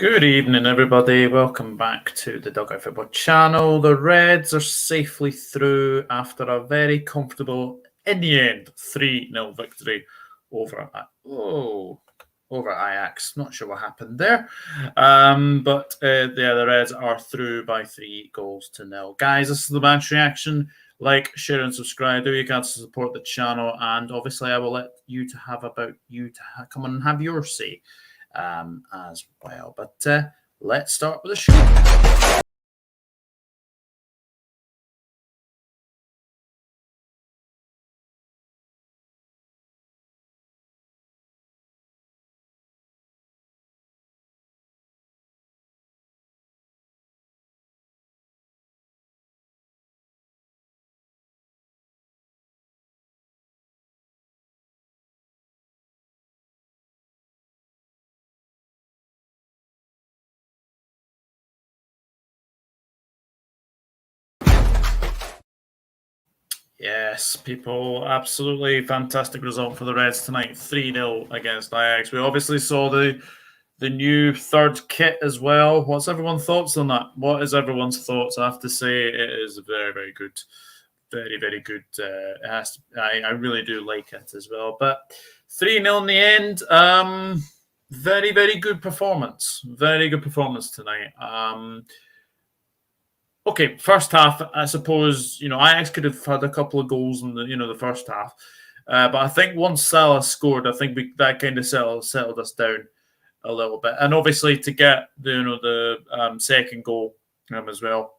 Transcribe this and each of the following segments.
Good evening, everybody. Welcome back to the Dugout Football channel. The Reds are safely through after a very comfortable, in the end, 3-0 victory over Ajax. Not sure what happened there. But the Reds are through by 3-0. Guys, this is the match reaction. Like, share, and subscribe. Do you can to support the channel. And obviously, I will let you to come on and have your say as well. But let's start with the show. Yes, people, absolutely fantastic result for the Reds tonight. 3-0 against Ajax. We obviously saw the new third kit as well. What's everyone's thoughts on that? What is everyone's thoughts? I have to say it is very, very good. Very, very good. I really do like it as well. But 3-0 in the end. Very, very good performance. Very good performance tonight. Okay, first half, I suppose, Ajax could have had a couple of goals in the first half. But I think once Salah scored, I think that kind of settled us down a little bit. And obviously to get the second goal as well.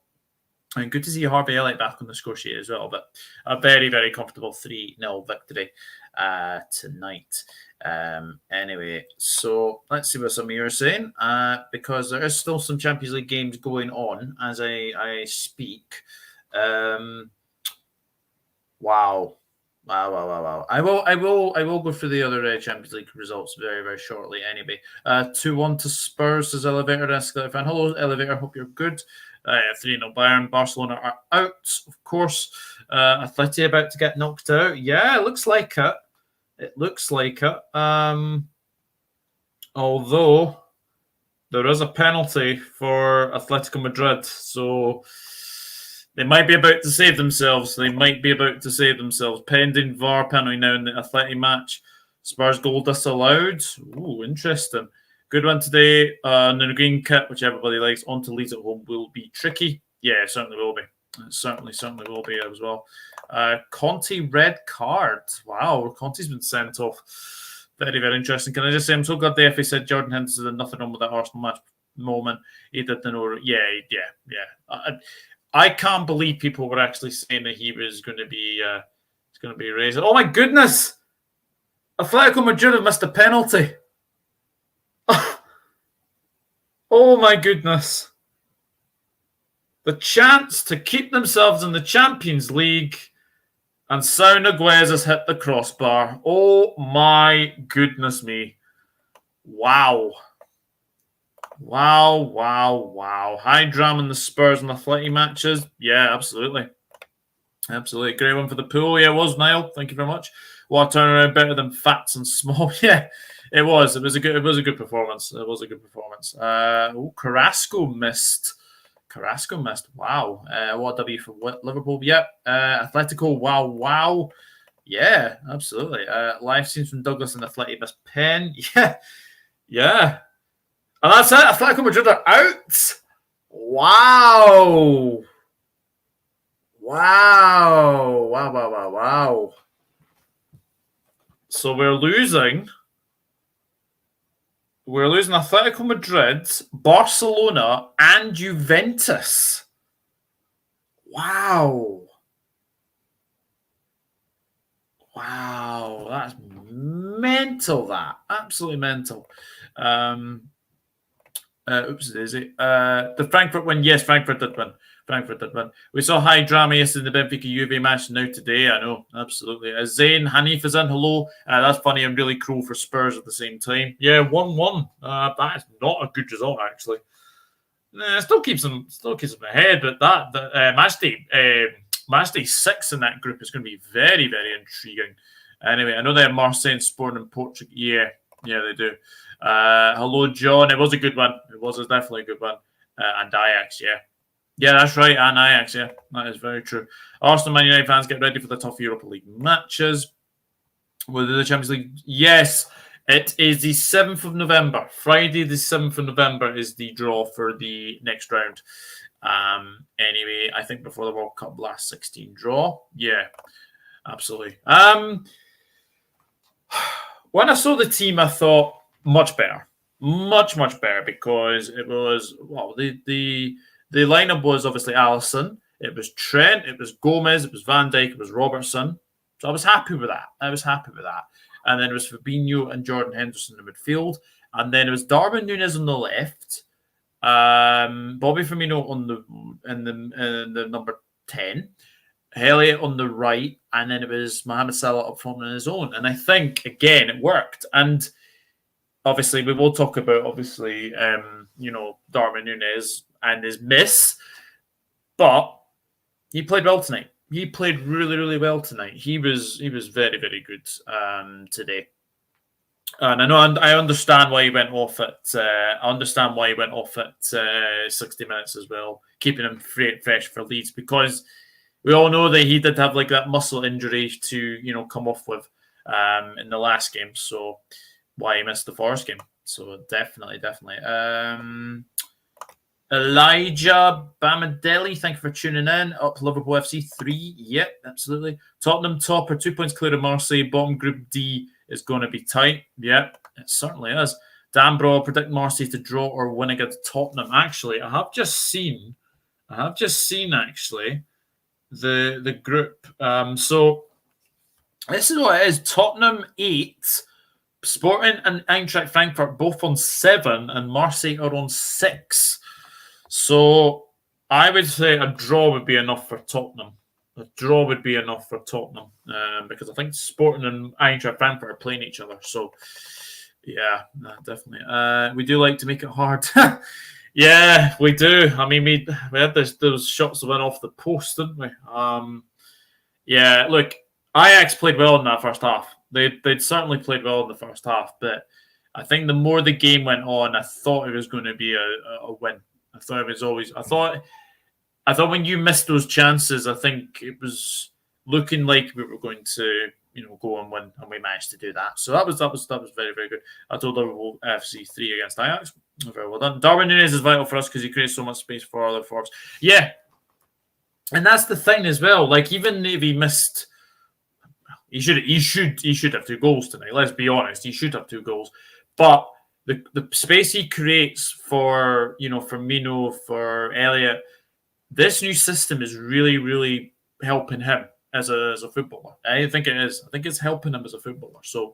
And good to see Harvey Elliott back on the score sheet as well. But a very, very comfortable 3-0 victory tonight. Anyway, so let's see what some of you are saying, because there is still some Champions League games going on as I speak. Wow. I will go through the other Champions League results very, very shortly. Anyway, 2-1 to Spurs, says Elevator. Escalator fan. Hello, Elevator. Hope you're good. 3-0 Bayern. Barcelona are out, of course. Atleti about to get knocked out. Yeah, it looks like it. It looks like it. Although there is a penalty for Atletico Madrid, so they might be about to save themselves. Pending VAR penalty now in the Atleti match. Spurs goal disallowed. Ooh, interesting. Good one today. The green kit, which everybody likes, on to Leeds at home will be tricky. Yeah, it certainly will be. It certainly will be as well. Conte red card. Wow, Conte's been sent off. Very, very interesting. Can I just say, I'm so glad the FA said Jordan Henderson did nothing wrong with that Arsenal match moment. He did know. Yeah. I can't believe people were actually saying that he was going to be raised. Oh my goodness! Atletico Madrid have missed a penalty. Oh my goodness. The chance to keep themselves in the Champions League, and Sao Niguez has hit the crossbar. Oh my goodness me. Wow. High drama in the Spurs and Atleti matches. Yeah, absolutely. Great one for the pool. Yeah, it was, Niall. Thank you very much. What turnaround better than Fats and Small? Yeah, it was. It was a good performance. Carrasco missed. Wow. What W for Liverpool? Yep. Atletico. Wow. Yeah, absolutely. Live scenes from Douglas and Atleti missed pen. Yeah. And that's it. Atletico Madrid are out. Wow. So we're losing Atletico Madrid, Barcelona, and Juventus. Wow, that's mental. That absolutely mental. Oops, is it? The Frankfurt win. Yes, Frankfurt did win. We saw high drama yesterday in the Benfica Juve match. Now today, I know, absolutely. Zayn Hanif is in. Hello. That's funny and really cruel for Spurs at the same time. Yeah, 1-1. That is not a good result, actually. It still keeps them ahead, but that match day 6 in that group is going to be very, very intriguing. Anyway, I know they have Marseille and Sporting in Portugal. Yeah. Yeah, they do. Hello, John. It was a good one. It was definitely a good one. And Ajax, yeah. Yeah, that's right. And Ajax, yeah. That is very true. Arsenal Man United fans, get ready for the tough Europa League matches. Will the Champions League? Yes. It is the 7th of November. Friday, the 7th of November is the draw for the next round. Anyway, I think before the World Cup last 16 draw. Yeah, absolutely. When I saw the team, I thought much better. Much better, because it was, well, the lineup was obviously Alisson, it was Trent, it was Gomez, it was Van Dijk, it was Robertson. So I was happy with that. And then it was Fabinho and Jordan Henderson in the midfield. And then it was Darwin Nuñez on the left, Bobby Firmino on the number 10, Elliott on the right, and then it was Mohamed Salah up front on his own. And I think, again, it worked. And obviously, we will talk about, Darwin Nuñez and his miss, but he played well tonight. He played really well tonight. He was very good today. And I understand why he went off at 60 minutes as well, keeping him fresh for Leeds, because we all know that he did have like that muscle injury to come off with in the last game, so why he missed the Forest game. So definitely. Elijah Bamadelli, thank you for tuning in. Up Liverpool FC 3. Yep, absolutely. Tottenham topper, 2 points clear of Marseille. Bottom Group D is going to be tight. Yep, it certainly is. Dan Bro, predict Marseille to draw or win against Tottenham. Actually, I have just seen actually the group. So this is what it is. Tottenham 8, Sporting and Eintracht Frankfurt both on 7, and Marseille are on 6. So I would say a draw would be enough for Tottenham. Because I think Sporting and Eintracht Frankfurt are playing each other. So, yeah, definitely. We do like to make it hard. Yeah, we do. I mean, we had those shots that went off the post, didn't we? Yeah, look, Ajax played well in that first half. They'd certainly played well in the first half, but I think the more the game went on, I thought it was going to be a win. I thought when you missed those chances, I think it was looking like we were going to, go and win, and we managed to do that. So that was very good. I told Liverpool FC 3 against Ajax. Very well done. Darwin Nuñez is vital for us because he creates so much space for other forwards. Yeah, and that's the thing as well. Like, even if he missed, he should have 2 goals tonight. Let's be honest, he should have 2 goals, but the space he creates for Firmino, for Elliott, this new system is really helping him as a footballer. I think it is. I think it's helping him as a footballer. So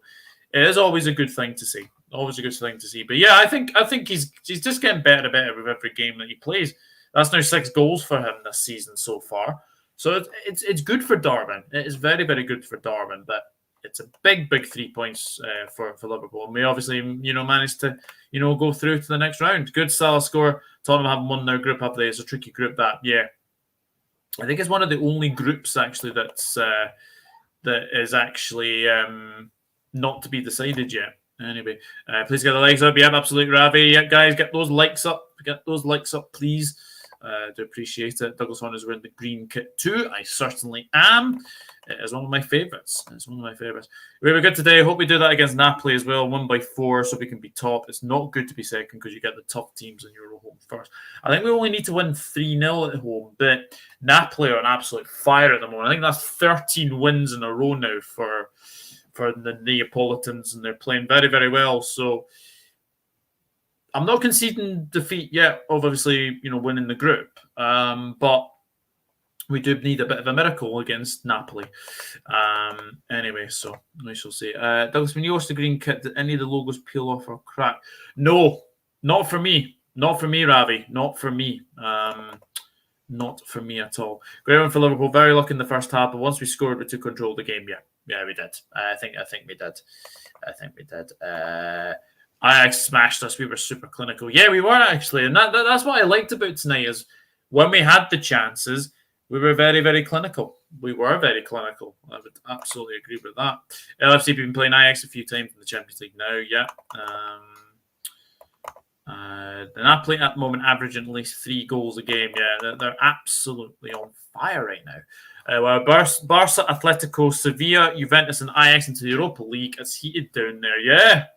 it is always a good thing to see. But yeah, I think he's just getting better and better with every game that he plays. That's now 6 goals for him this season so far. So it's good for Darwin. It is very good for Darwin. But it's a big 3 points for Liverpool. And we obviously managed to go through to the next round. Good Salah score. Tottenham haven't won their group up there. It's a tricky group that. Yeah, I think it's one of the only groups actually that is actually not to be decided yet. Anyway, please get the likes up. Yeah, absolutely, Ravi. Yeah, guys, get those likes up. Please. Do appreciate it. Douglas Horn is wearing the green kit too. I certainly am. It is one of my favourites. We were good today. I hope we do that against Napoli as well. 1 by 4, so we can be top. It's not good to be second because you get the tough teams in your home first. I think we only need to win 3-0 at home, but Napoli are an absolute fire at the moment. I think that's 13 wins in a row now for the Neapolitans, and they're playing very well. So I'm not conceding defeat yet of obviously winning the group, but we do need a bit of a miracle against Napoli. Anyway, so we shall see. Douglas, when you watch the green kit, did any of the logos peel off or crack? No, not for me. Not for me, Ravi. Not for me. Not for me at all. Great one for Liverpool. Very lucky in the first half, but once we scored, we took control of the game. Yeah, we did. I think we did. Ajax smashed us. We were super clinical. Yeah, we were actually, and that's what I liked about tonight is when we had the chances, we were very clinical. We were very clinical. I would absolutely agree with that. LFC have been playing Ajax a few times in the Champions League now, yeah. The Napoli at the moment averaging at least 3 goals a game. Yeah, they're absolutely on fire right now. Well, Barca, Atletico, Sevilla, Juventus, and Ajax into the Europa League. It's heated down there, yeah.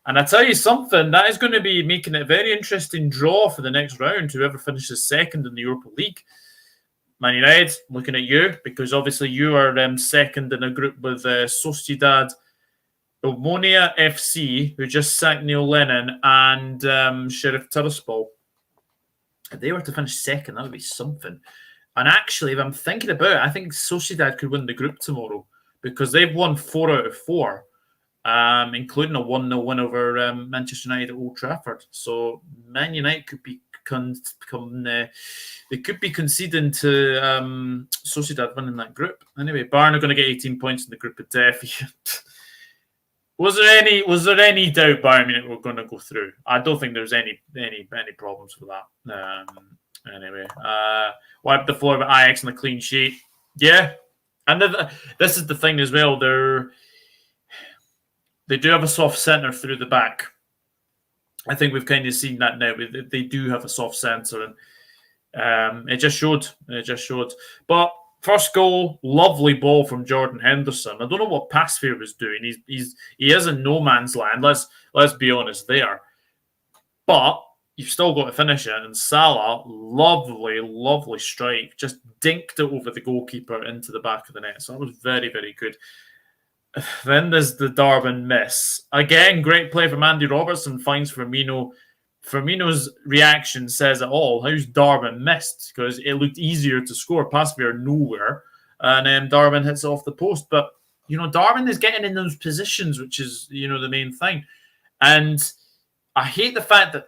And I tell you something, that is going to be making it a very interesting draw for the next round. Whoever finishes second in the Europa League. Man United, looking at you, because obviously you are second in a group with Sociedad, Omonia FC, who just sacked Neil Lennon, and Sheriff Tiraspol. If they were to finish second, that would be something. And actually, if I'm thinking about it, I think Sociedad could win the group tomorrow because they've won 4 out of 4, including a 1-0 win over Manchester United at Old Trafford. So Man United could be they could be conceding to Sociedad winning that group. Anyway, Bayern are going to get 18 points in the group of death. Was there any doubt Bayern Munich were going to go through? I don't think there's any problems with that. Anyway, wipe the floor with Ajax and a clean sheet. Yeah, and this is the thing as well. They do have a soft centre through the back. I think we've kind of seen that now. They do have a soft centre, and it just showed. But first goal, lovely ball from Jordan Henderson. I don't know what Pasveer was doing. He is in no man's land. Let's be honest there. But you've still got to finish it. And Salah, lovely strike, just dinked it over the goalkeeper into the back of the net. So that was very, very good. Then there's the Darwin miss. Again, great play from Andy Robertson, finds Firmino. Firmino's reaction says it all. How's Darwin missed? Because it looked easier to score. Pasveer nowhere. And then Darwin hits it off the post. But, Darwin is getting in those positions, which is, the main thing. And I hate the fact that,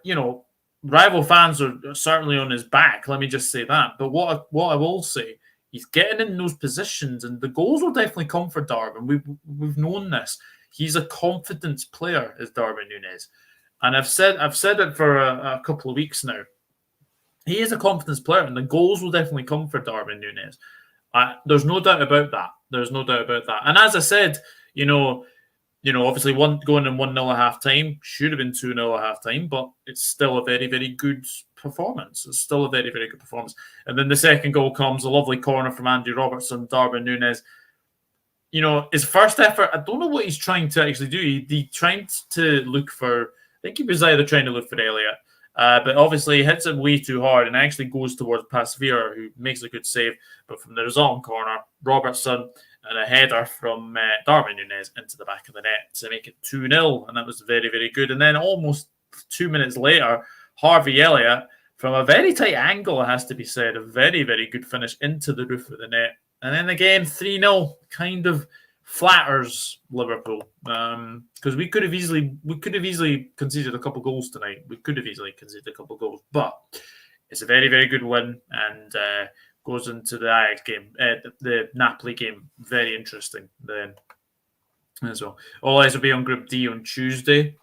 rival fans are certainly on his back. Let me just say that. But what I will say, he's getting in those positions, and the goals will definitely come for Darwin. We've known this. He's a confidence player, is Darwin Nuñez, and I've said it for a couple of weeks now. He is a confidence player, and the goals will definitely come for Darwin Nuñez. There's no doubt about that. And as I said, obviously going in 1-0 at half time, should have been 2-0 at half time, but it's still a very, very good performance. It's still a very, very good performance. And then the second goal comes, a lovely corner from Andy Robertson, Darwin Nuñez. His first effort, I don't know what he's trying to actually do. He tried to look for, I think he was either trying to look for Elliott, but obviously he hits it way too hard and actually goes towards Pasveer, who makes a good save. But from the resulting corner, Robertson and a header from Darwin Nuñez into the back of the net to make it 2-0. And that was very, very good. And then almost 2 minutes later, Harvey Elliott, from a very tight angle, it has to be said, a very, very good finish into the roof of the net. And then again, 3-0 kind of flatters Liverpool. Because we could have easily conceded a couple goals tonight. But it's a very, very good win, and goes into the Ajax game, the Napoli game. Very interesting then as well. All eyes will be on Group D on Tuesday.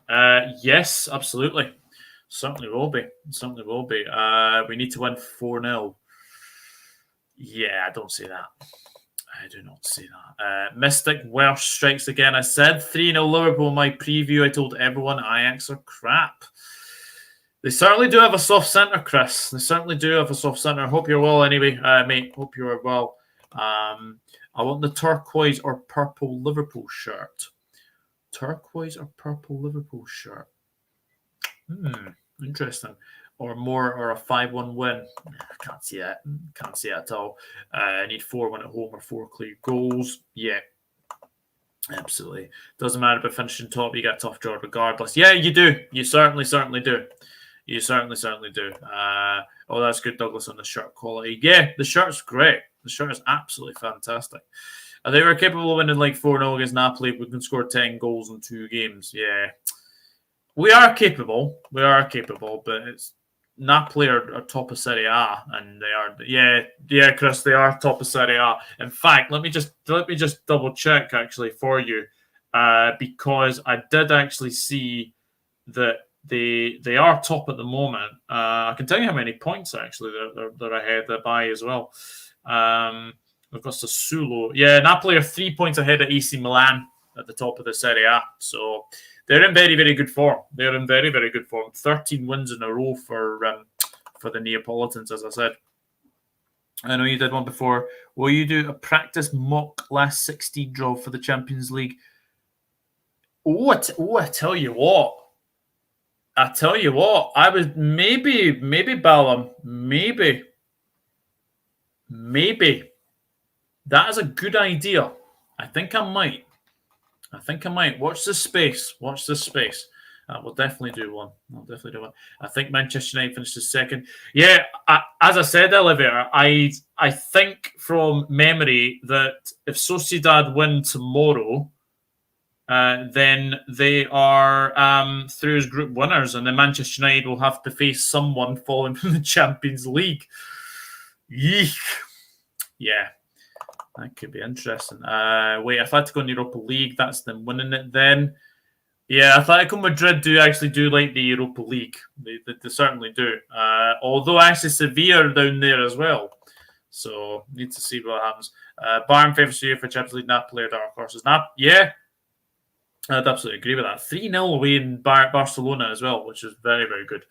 Yes, absolutely. Certainly will be. We need to win 4-0. Yeah, I don't see that. I do not see that. Mystic Welsh strikes again. I said 3-0 Liverpool in my preview. I told everyone Ajax are crap. They certainly do have a soft centre, Chris. They certainly do have a soft centre. Hope you're well anyway, mate. Hope you are well. I want the turquoise or purple Liverpool shirt. Turquoise or purple Liverpool shirt. Interesting. Or a 5-1 win. I can't see that. Can't see it at all. I need 4-1 at home or 4 clear goals. Yeah. Absolutely. Doesn't matter about finishing top. You got a tough job regardless. Yeah, you do. You certainly do. You certainly do. Oh, that's good, Douglas, on the shirt quality. Yeah, the shirt's great. The shirt is absolutely fantastic. I think we're capable of winning like 4-0 against Napoli. We can score 10 goals in 2 games. Yeah. We are capable, but it's Napoli are top of Serie A, and they are. Yeah, Chris, they are top of Serie A. In fact, let me just double check actually for you, because I did actually see that they are top at the moment. I can tell you how many points actually they're ahead by as well. We've got Sassuolo. Yeah, Napoli are 3 points ahead of AC Milan at the top of the Serie A. So they're in very, very good form. They're in very, very good form. 13 wins in a row for the Neapolitans, as I said. I know you did one before. Will you do a practice mock last 16 draw for the Champions League? I tell you what. I was maybe Ballum. Maybe. That is a good idea. I think I might. Watch this space. We'll definitely do one. I think Manchester United finishes second. Yeah, as I said, Elevator, I think from memory that if Sociedad win tomorrow, then they are through as group winners, and then Manchester United will have to face someone falling from the Champions League. Yeek. Yeah. That could be interesting. Wait, Atletico in the Europa League, that's them winning it then. Yeah, Atletico Madrid do like the Europa League. They certainly do. Although actually Sevilla are down there as well. So need to see what happens. Bayern favourites for Champions League, Napoli or dark horses. Yeah, I'd absolutely agree with that. 3-0 away in Barcelona as well, which is very, very good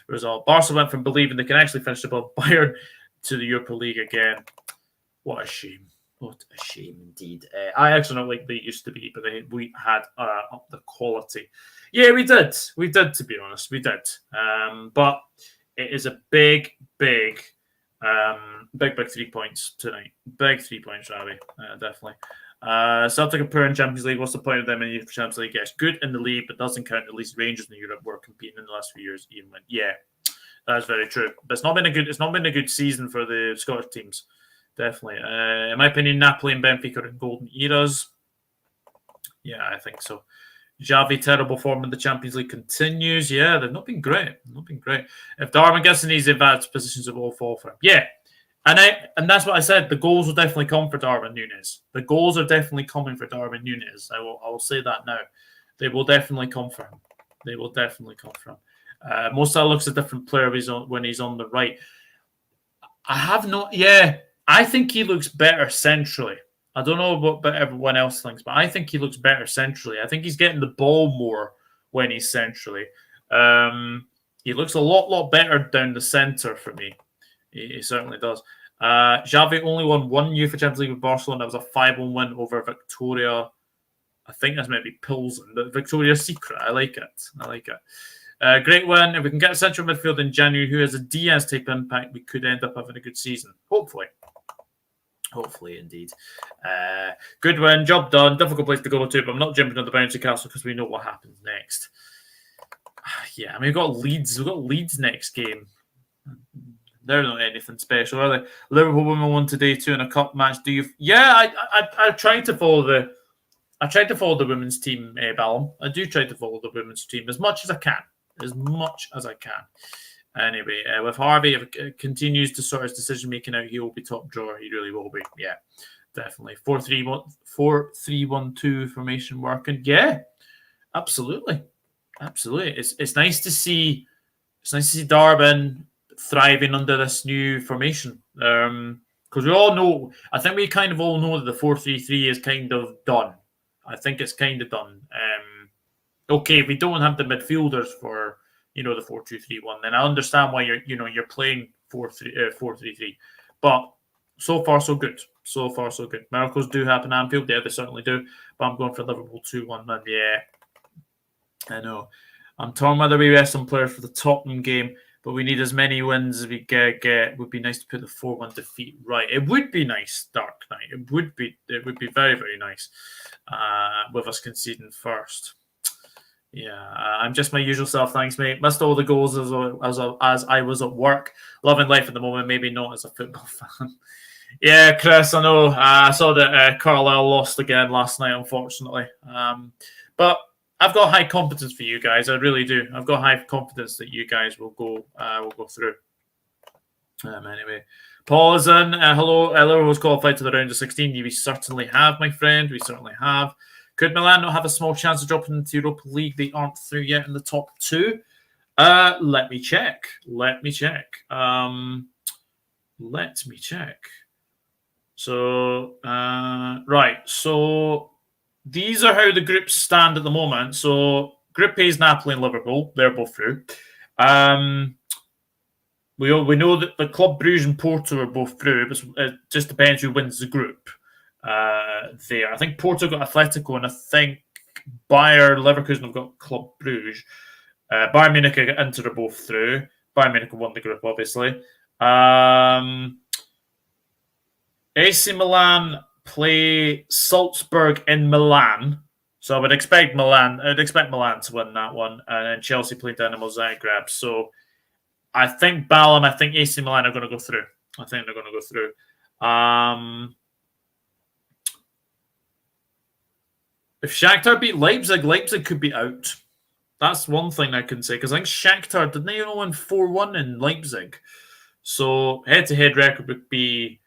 result. Barca went from believing they can actually finish above Bayern to the Europa League again. What a shame. What a shame indeed. Ajax are not like they used to be, but we had up the quality. Yeah, we did. To be honest, we did. But it is a big 3 points tonight. Big 3 points, Ravi. Definitely. Celtic are poor in Champions League. What's the point of them in the Uefa Champions League? Yes, good in the league, but doesn't count. At least Rangers in Europe were competing in the last few years. Even when, yeah, that's very true. But it's not been a good season for the Scottish teams. Definitely. In my opinion, Napoli and Benfica are in golden eras. Yeah, I think so. Xavi, terrible form in the Champions League continues. Yeah, they've not been great. If Darwin gets in these advanced positions, it will fall for him. Yeah. And that's what I said. The goals will definitely come for Darwin Nuñez. The goals are definitely coming for Darwin Nuñez. I will say that now. They will definitely come for him. Mo Salah looks a different player when he's on the right. I think he looks better centrally. I don't know what everyone else thinks, but I think he looks better centrally. I think he's getting the ball more when he's centrally. He looks a lot better down the centre for me. He certainly does. Xavi only won one UEFA Champions League with Barcelona. That was a 5-1 win over Victoria. I think that's maybe Pilsen, but Victoria's Secret. I like it. Great win. If we can get a central midfield in January who has a Diaz type impact, we could end up having a good season. Hopefully, indeed. Good win, job done. Difficult place to go to, but I'm not jumping on the bouncy castle because we know what happens next. Yeah, I mean, we've got Leeds next game. They're not anything special, are they? Liverpool women won today too in a cup match. Do you? Yeah, I tried to follow the. I tried to follow the women's team, Ballum. I do try to follow the women's team as much as I can. Anyway, with Harvey, if it continues to sort his decision-making out, he will be top drawer. He really will be. Yeah, definitely. 4-3-1-2 formation working. Yeah, absolutely. It's nice to see Darwin thriving under this new formation. Because we all know, I think we kind of all know that the 4-3-3 is kind of done. I think it's kind of done. Okay, we don't have the midfielders for the 4-2-3-1. Then I understand why you're playing 4-3-3. But so far so good. Miracles do happen at Anfield. Yeah, they certainly do. But I'm going for Liverpool 2-1. Man, yeah, I know. I'm torn whether we rest some players for the Tottenham game, but we need as many wins as we get. It would be nice to put the 4-1 defeat right. It would be nice, Dark Knight. It would be very, very nice with us conceding first. Yeah, I'm just my usual self. Thanks, mate. Missed all the goals as I was at work. Loving life at the moment, maybe not as a football fan. Yeah, Chris, I know. I saw that Carlisle lost again last night, unfortunately. But I've got high confidence for you guys. I really do. I've got high confidence that you guys will go through. Anyway, Paul is in. Hello. Liverpool's qualified to the round of 16. We certainly have, my friend. We certainly have. Could Milan not have a small chance of dropping into the Europa League? They aren't through yet in the top two. Let me check. So, right. So, these are how the groups stand at the moment. So, Group A is Napoli and Liverpool. They're both through. We know that the Club Brugge and Porto are both through, but it just depends who wins the group. There, I think Porto got Atletico, and I think Bayer Leverkusen have got Club Brugge. Bayern Munich and Inter are both through. Bayern Munich won the group, obviously. AC Milan play Salzburg in Milan. So I would expect Milan. I'd expect Milan to win that one, and then Chelsea play Dynamo Zagreb. So I think Ballon, I think AC Milan are going to go through. I think they're going to go through. If Shakhtar beat Leipzig, Leipzig could be out. That's one thing I can say, because I think Shakhtar, didn't they win 4-1 in Leipzig? So head-to-head record would be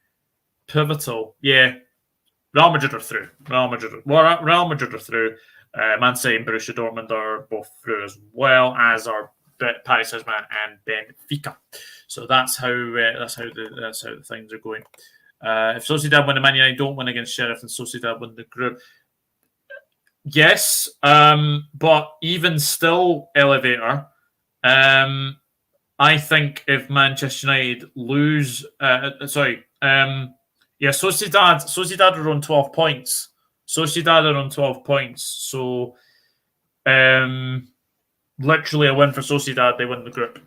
pivotal. Yeah. Real Madrid are through. Real Madrid are through. Man City and Borussia Dortmund are both through, as well as are Paris Saint-Germain and Benfica. So that's how the things are going. If Sociedad win, the Man United don't win against Sheriff, and Sociedad win the group. Yes, but even still, elevator. I think if Manchester United lose, Sociedad are on 12 points. Sociedad are on 12 points. So, literally a win for Sociedad, they win the group,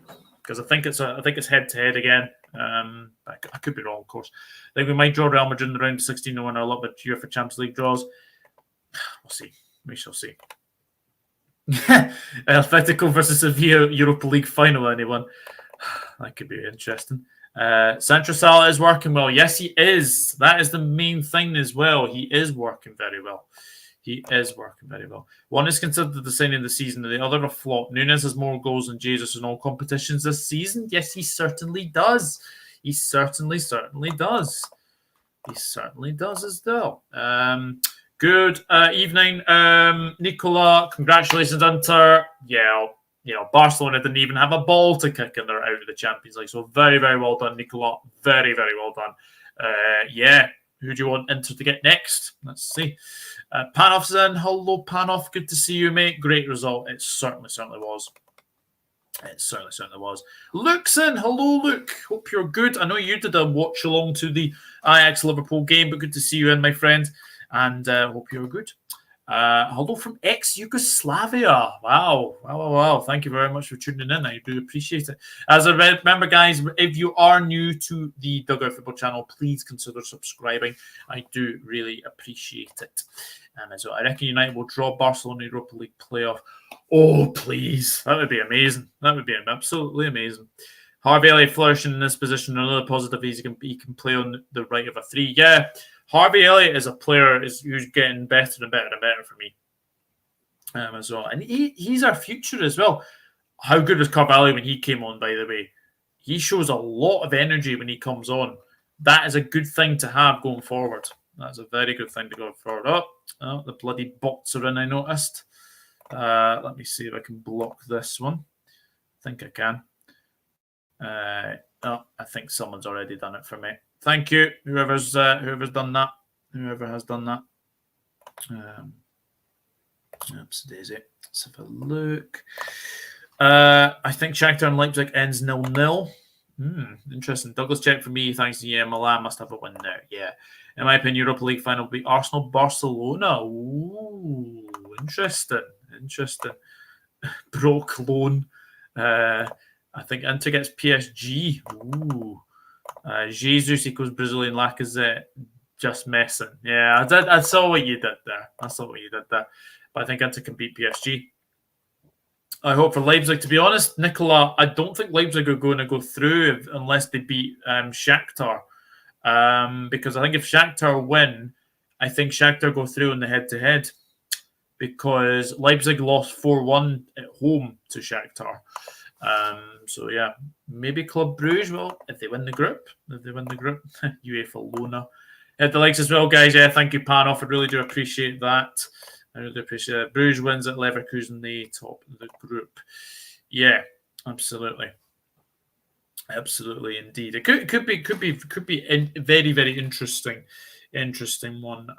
because I think it's head to head again. I could be wrong, of course. I think we might draw Real Madrid in the round of 16 and win a little bit UEFA Champions League draws. We'll see. We shall see. Atletico versus Sevilla Europa League final. Anyone? That could be interesting. Sancho Salah is working well. Yes, he is. That is the main thing as well. He is working very well. One is considered the signing of the season, and the other a flop. Nunez has more goals than Jesus in all competitions this season. Yes, he certainly does. He certainly does. He certainly does as well. Good evening, Nicola. Congratulations, Inter. Yeah, Barcelona didn't even have a ball to kick, and they're out of the Champions League. So very, very well done, Nicola. Very, very well done. Who do you want Inter to get next? Let's see. Panoff's in. Hello, Panoff. Good to see you, mate. Great result. It certainly was. It certainly was. Luke's in. Hello, Luke. Hope you're good. I know you did a watch along to the Ajax Liverpool game, but good to see you in, my friend. And hope you're good. Hello from ex-Yugoslavia. Wow. Thank you very much for tuning in. I do appreciate it. As I remember, guys, if you are new to the Dugout Football channel, please consider subscribing. I do really appreciate it. So I reckon United will draw Barcelona Europa League playoff. Oh, please. That would be amazing. That would be absolutely amazing. Harvey Elliott flourishing in this position. Another positive is he can play on the right of a 3. Yeah. Harvey Elliott is a player who's getting better and better and better for me as well. And he's our future as well. How good was Carvalho when he came on, by the way? He shows a lot of energy when he comes on. That is a good thing to have going forward. That's a very good thing to go forward. Oh, the bloody bots are in, I noticed. Let me see if I can block this one. I think I can. I think someone's already done it for me. Thank you, whoever's done that. Whoever has done that. Oops, daisy. Let's have a look. I think Shakhtar and Leipzig ends 0-0. Interesting. Douglas check for me. Thanks. Yeah, Milan must have a win there. Yeah. In my opinion, Europa League final will be Arsenal-Barcelona. Ooh, interesting. Broke loan. I think Inter gets PSG. Ooh. Jesus equals Brazilian Lacazette. Just messing. Yeah, I saw what you did there. But I think Inter can beat PSG. I hope for Leipzig, to be honest, Nicola, I don't think Leipzig are going to go through unless they beat Shakhtar. Because I think if Shakhtar win, I think Shakhtar go through in the head-to-head. Because Leipzig lost 4-1 at home to Shakhtar. So yeah, maybe Club Brugge. Well, if they win the group, UEFA Lona. Hit the likes as well, guys. Yeah, thank you, Panoff. I really do appreciate that. I really appreciate it. Bruges wins at Leverkusen, the top of the group. Yeah, absolutely. Absolutely, indeed. It could be very very interesting one.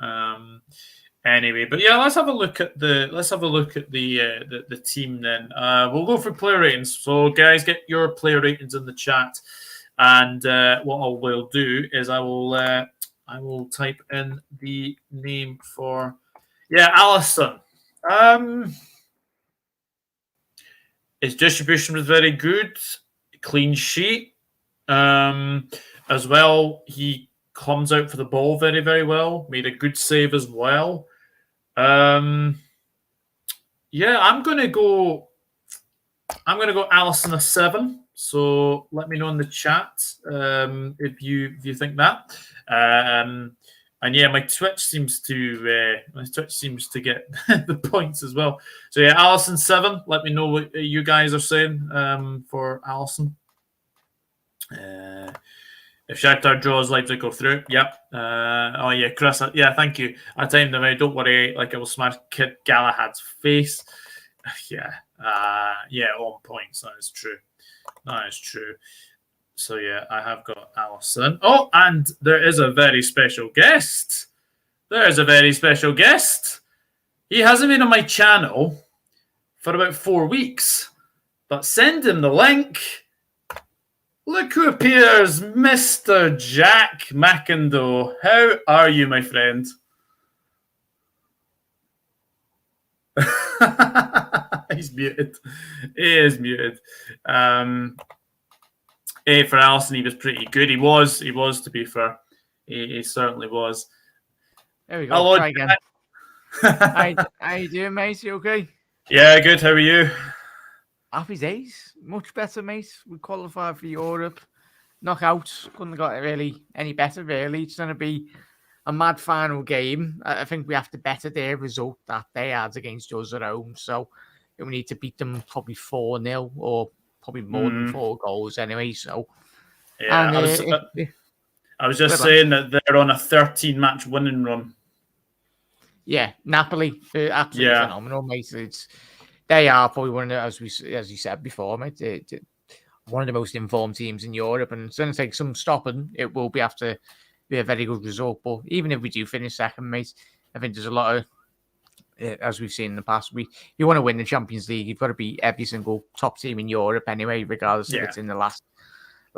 Anyway, but yeah, let's have a look at the team then. We'll go for player ratings. So guys, get your player ratings in the chat, and what I will do is I will type in the name for Alisson. His distribution was very good. Clean sheet. As well, he comes out for the ball very, very well. Made a good save as well. I'm gonna go Alisson a 7. So let me know in the chat if you think that. And yeah, my Twitch seems to get the points as well. So yeah, Alisson 7. Let me know what you guys are saying for Alisson. If Shakhtar draws, Leipzig go through. Yep. Chris. Yeah, thank you. I timed them out. Don't worry. Like I will smash Kit Galahad's face. On points. That is true. So yeah, I have got Alisson. Oh, and there is a very special guest. He hasn't been on my channel for about 4 weeks, but send him the link. Look who appears, Mr. Jack McIndoe. How are you, my friend? He's muted. He is muted. For Alisson, he was pretty good. He was to be fair. He certainly was. There we go. Hello, try again. How you doing, mate? You okay? Yeah, good. How are you? Happy days. Much better, mate. We qualified for Europe. Knockouts. Couldn't have got it really any better, really. It's going to be a mad final game. I think we have to better their result that they had against us at home. So we need to beat them probably 4-0 or probably more than 4 goals anyway. So yeah, I was just saying that they're on a 13-match winning run. Yeah, Napoli, absolutely phenomenal, mate. They are probably one of the, as you said before, mate, one of the most informed teams in Europe, and it's going to take some stopping. It will be after be a very good result, but even if we do finish second, mate, I think there's a lot of, as we've seen in the past, you want to win the Champions League, you've got to beat every single top team in Europe anyway, regardless if it's in the last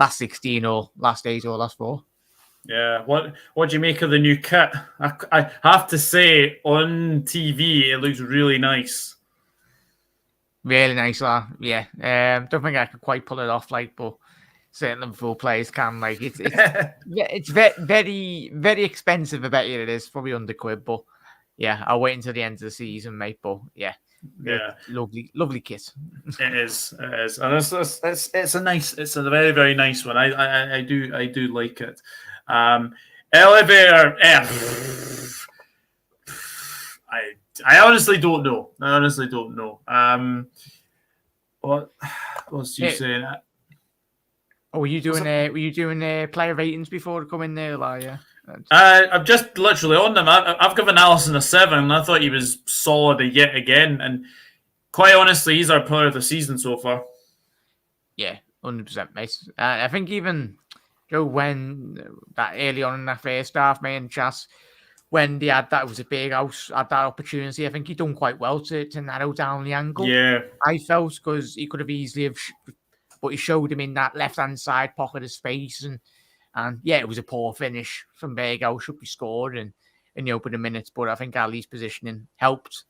16 or last 8 or last 4. Yeah, what do you make of the new kit? I have to say, on TV, it looks really nice. Really nice, yeah. Don't think I could quite pull it off, but certain Liverpool players can. It's very, very expensive. I bet you it is, probably £100, but yeah, I'll wait until the end of the season, mate. But yeah, lovely kit. It is, and it's a very, very nice one. I do like it. Elevator F. I honestly don't know. What was you saying? Were you doing player ratings before to come in there, Elijah? I'm just literally on them. I've given Alisson a 7. I thought he was solid yet again, and quite honestly, he's our player of the season so far. Yeah, 100%, mate. I think even when that early on in that first half, mate, and Chas, when they had that, it was a big house, had that opportunity. I think he done quite well to narrow down the angle. Yeah, I felt, because he could have easily but he showed him in that left-hand side pocket of space, and yeah, it was a poor finish from Berghaus. Should be scored in the opening minutes, but I think Ali's positioning helped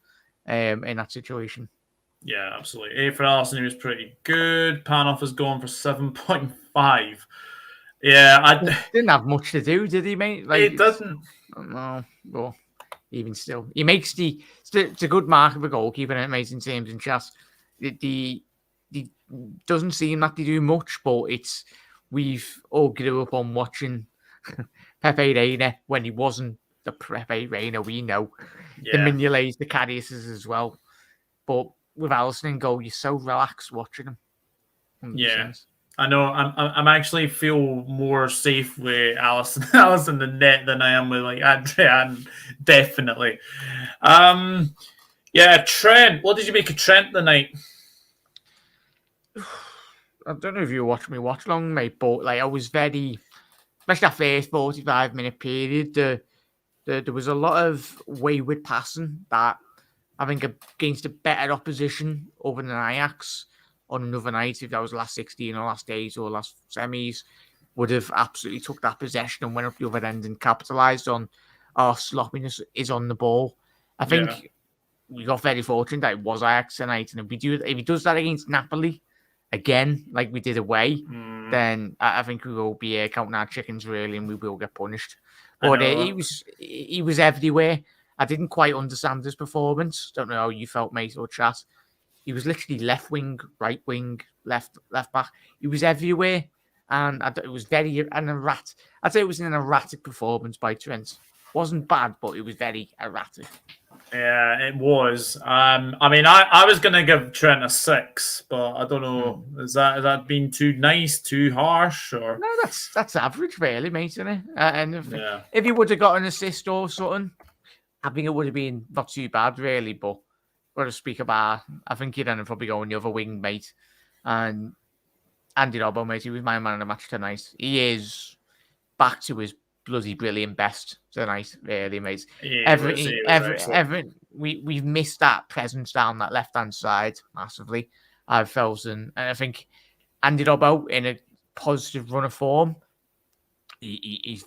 in that situation. Yeah, absolutely. A for Alisson, he was pretty good. Panoff has gone for 7.5. Yeah, didn't have much to do, did he, mate? It doesn't. No, but even still, he makes it's a good mark of a goalkeeper, and it makes in terms and chance. The doesn't seem that they do much, but we've all grew up on watching Pepe Reina when he wasn't the Pepe Reina we know. Yeah. The Mignolet's, the Kariuses as well. But with Alisson in goal, you're so relaxed watching him. 100%. Yeah. I know. I'm actually feel more safe with Alisson in the net than I am with Adrian. Definitely. Yeah, Trent. What did you make of Trent tonight? I don't know if you watched me watch long, mate, but like I was very, especially that first 45-minute period, there was a lot of wayward passing that I think against a better opposition over than Ajax on another night, if that was last 16 or last days or last semis, would have absolutely took that possession and went up the other end and capitalised on our sloppiness is on the ball. I think we got very fortunate that it was Ajax tonight, and if he does that against Napoli again, like we did away, then I think we will be counting our chickens really, and we will get punished. But he was everywhere. I didn't quite understand his performance. Don't know how you felt, mate, or chat. He was literally left wing, right wing, left back. He was everywhere, and it was very erratic. I'd say it was an erratic performance by Trent. Wasn't bad, but it was very erratic. Yeah, it was. I mean, I was going to give Trent a 6, but I don't know. Is that being too nice, too harsh, or no? That's average, really, mate, isn't it? And if he would have got an assist or something, I think it would have been not too bad, really. But got to speak about, I think he'd end up probably going the other wing, mate. And Andy Robertson, mate, he was my man of the match tonight. He is back to his bloody brilliant best tonight, really, mate. We've missed that presence down that left-hand side massively, I've felt. And I think Andy Robertson, in a positive run of form, he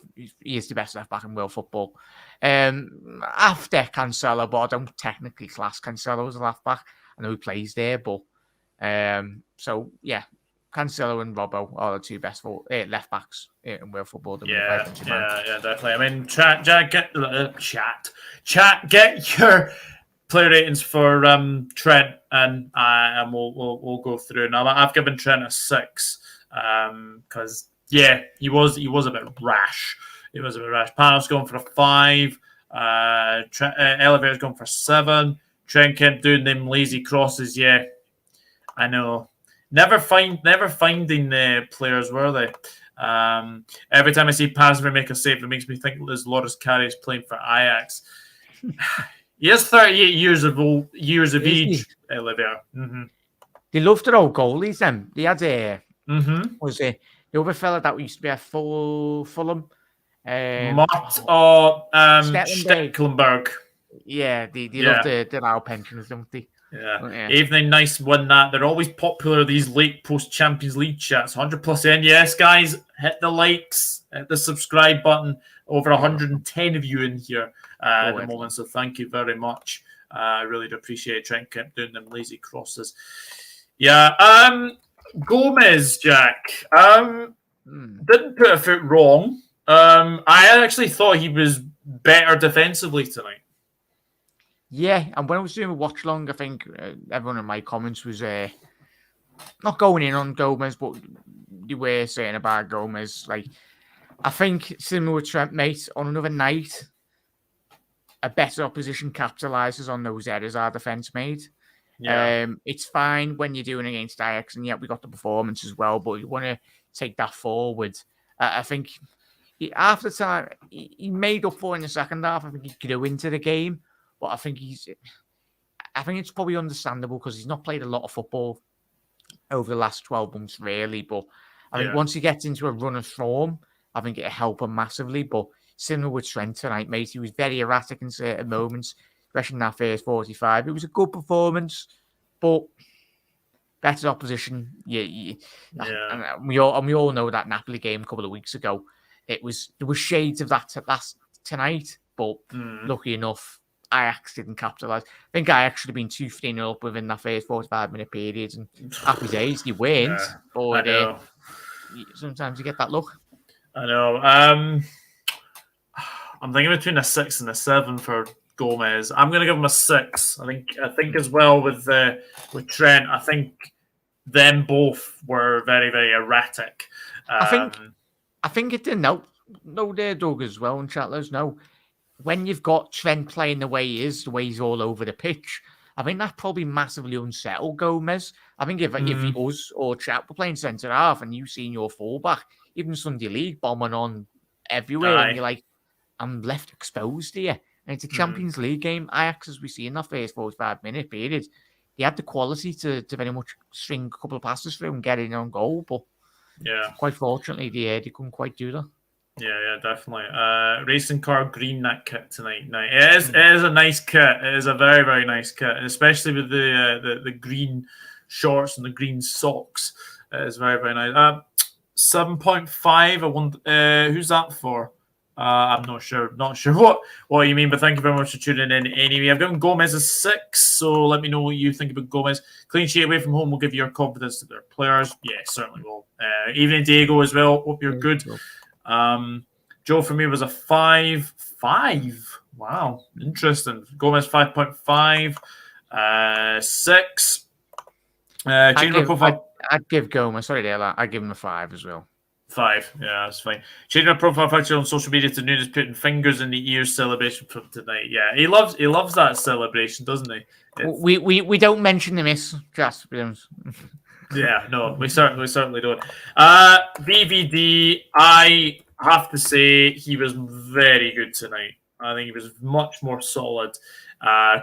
is the best left-back in world football. After Cancelo, but I don't technically class Cancelo as a left-back. I know he plays there, but so, yeah, Cancelo and Robbo are the two best left-backs in world football. Yeah, definitely. I mean, chat, get your player ratings for Trent, and we'll go through. Now, I've given Trent a 6 because he was a bit rash. Panos going for a 5. Elevator's going for 7. Trent kept doing them lazy crosses. Yeah, I know. Never finding the players, were they? Every time I see Pasveer make a save, it makes me think there's Loris Karius playing for Ajax. He has 38 years of age, Olivier. Mm-hmm. They love their old goalies, then. They had was the other fella that used to be at Fulham? Stecklenburg. Yeah, they love their old pensioners, don't they? Yeah. Evening, nice win that. They're always popular, these late post Champions League chats. 100%. Yes, guys, hit the likes, hit the subscribe button. Over 110 of you in here at the moment, so thank you very much. I really do appreciate Trent kept doing them lazy crosses. Yeah, Gomez, Jack. Didn't put a foot wrong. I actually thought he was better defensively tonight. Yeah, and when I was doing a watch long, I think everyone in my comments was not going in on Gomez, but they were saying about Gomez. Like, I think similar with Trent, mate, on another night, a better opposition capitalises on those errors our defence made. Yeah. It's fine when you're doing against Ajax, and we got the performance as well, but you want to take that forward. I think after time, he made up for it in the second half. I think he grew into the game. But I think it's probably understandable because he's not played a lot of football over the last 12 months, really. But I think once he gets into a run of form, I think it'll help him massively. But similar with Trent tonight, mate, he was very erratic in certain moments, especially in that first 45. It was a good performance, but better opposition. And we all know that Napoli game a couple of weeks ago. There was shades of that tonight, but lucky enough, Ajax didn't capitalise. I think Ajax should have been 2-3-0 up within that first 45-minute period, and happy days, they weren't. But sometimes you get that luck. I know. I'm thinking between a 6 and a 7 for Gomez. I'm going to give him a 6. I think as well with Trent. I think them both were very, very erratic. I think it didn't help. No, there, Doug, as well, and chattlers. No. When you've got Trent playing the way he is, the way he's all over the pitch, I think that probably massively unsettled Gomez. I think if us or Chat were playing centre half and you seen your fullback, even Sunday League bombing on everywhere, and you're like, I'm left exposed here. And it's a Champions League game. Ajax, as we see in that first 45-minute period, they had the quality to very much string a couple of passes through and get in on goal, but quite fortunately, they couldn't quite do that. Yeah, definitely. Racing car green, that kit tonight. Now, it is a nice kit. It is a very, very nice kit, especially with the green shorts and the green socks. It is very, very nice. 7.5. I want. Who's that for? I'm not sure. Not sure what you mean, but thank you very much for tuning in. Anyway, I've given Gomez a 6, so let me know what you think about Gomez. Clean sheet away from home will give you your confidence to their players. Yeah, certainly will. Evening Diego as well. Hope you're good. Joe for me was a 5. 5. Wow, interesting. Gomez 5.5. 6. I'd give Gomez. Sorry, Dale. I'd give him a 5 as well. 5, yeah, that's fine. Changing our profile picture on social media to Nunez putting fingers in the ears celebration from tonight. Yeah, he loves that celebration, doesn't he? We don't mention the miss, just yeah, no, we certainly don't. VVD, I have to say he was very good tonight. I think he was much more solid.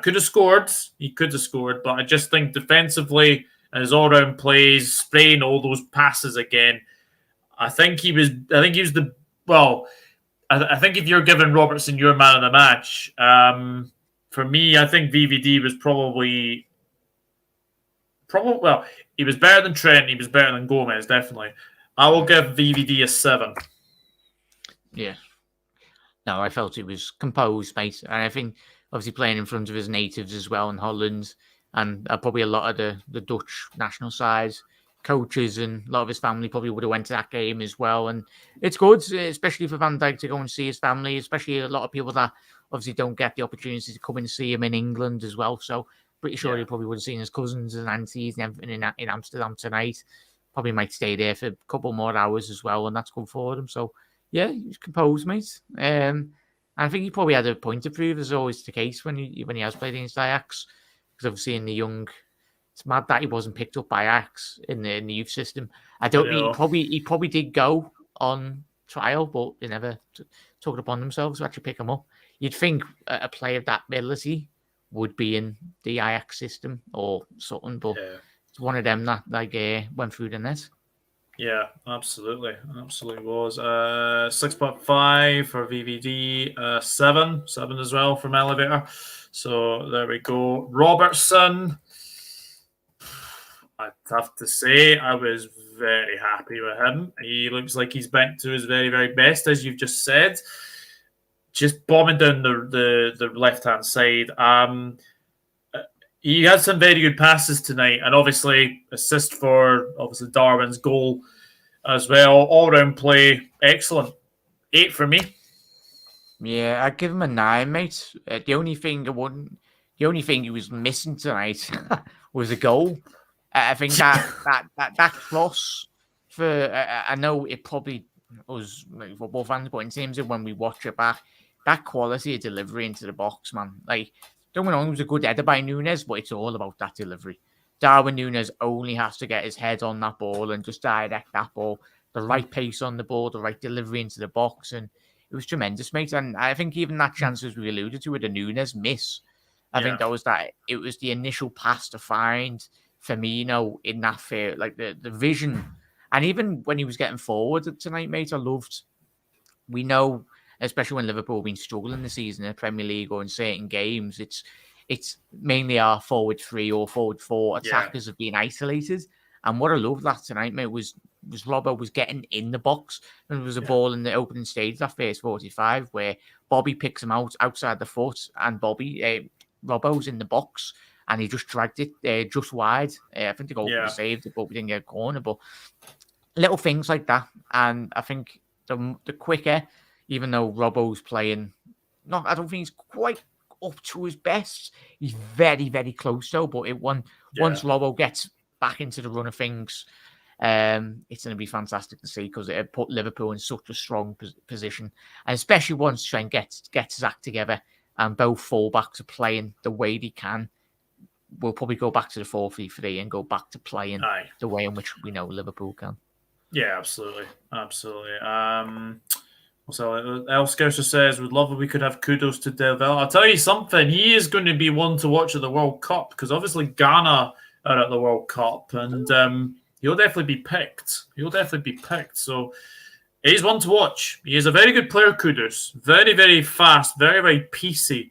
Could have scored. He could have scored, but I just think defensively and his all-round plays, spraying all those passes again. I think he was the well. I think if you're giving Robertson your man of the match, for me, I think VVD was probably well. He was better than Trent. He was better than Gomez, definitely. I will give VVD a 7. Yeah. No, I felt it was composed, mate, and I think obviously playing in front of his natives as well in Holland, and probably a lot of the Dutch national sides. Coaches and a lot of his family probably would have went to that game as well, and it's good, especially for Van Dijk to go and see his family, especially a lot of people that obviously don't get the opportunity to come and see him in England as well. So pretty sure he probably would have seen his cousins and aunties and everything in Amsterdam tonight. Probably might stay there for a couple more hours as well, and that's good for him. So yeah, he's composed, mate. And I think he probably had a point to prove, as always the case when he has played against Ajax, because obviously in the young. It's mad that he wasn't picked up by Ajax in the youth system. He probably did go on trial, but they never took it upon themselves to actually pick him up. You'd think a player of that ability would be in the Ajax system or something, but it's one of them that went through the net. Yeah, absolutely was 6.5 for VVD, 7 as well from Elevator. So there we go. Robertson. I'd have to say I was very happy with him. He looks like he's back to his very, very best, as you've just said. Just bombing down the left-hand side. He had some very good passes tonight, and obviously assist for Darwin's goal as well. All-round play, excellent. 8 for me. Yeah, I'd give him a 9, mate. The only thing he was missing tonight was a goal. I think that cross for I know it probably was football fans, but in terms of when we watch it back, that quality of delivery into the box, man. Like, don't get me wrong, it was a good header by Nunez, but it's all about that delivery. Darwin Nuñez only has to get his head on that ball and just direct that ball, the right pace on the ball, the right delivery into the box, and it was tremendous, mate. And I think even that chance, as we alluded to, with the Nunez miss, I think that was it was the initial pass to find Firmino in that fair, like the vision. And even when he was getting forward tonight, mate, we know, especially when Liverpool have been struggling this season in the Premier League or in certain games, it's mainly our forward 3 or forward 4 attackers have been isolated. And what I loved that tonight, mate, was Robbo was getting in the box. And there was a ball in the opening stage, that first 45, where Bobby picks him out outside the foot, and Robbo's in the box. And he just dragged it just wide. I think the goalkeeper saved it, but we didn't get a corner. But little things like that. And I think the quicker, even though Robbo's playing, I don't think he's quite up to his best. He's very, very close though. But once Robbo gets back into the run of things, it's going to be fantastic to see, because it put Liverpool in such a strong position. And especially once Trent gets his act together and both fullbacks are playing the way they can. We'll probably go back to the 4-3-3 and go back to playing the way in which we know Liverpool can. Yeah, absolutely. So El Scouser says, would love if we could have kudos to Delville. I'll tell you something, he is going to be one to watch at the World Cup because obviously Ghana are at the World Cup and he'll definitely be picked. So he's one to watch. He is a very good player, Kudus. Very, very fast, very, very piecey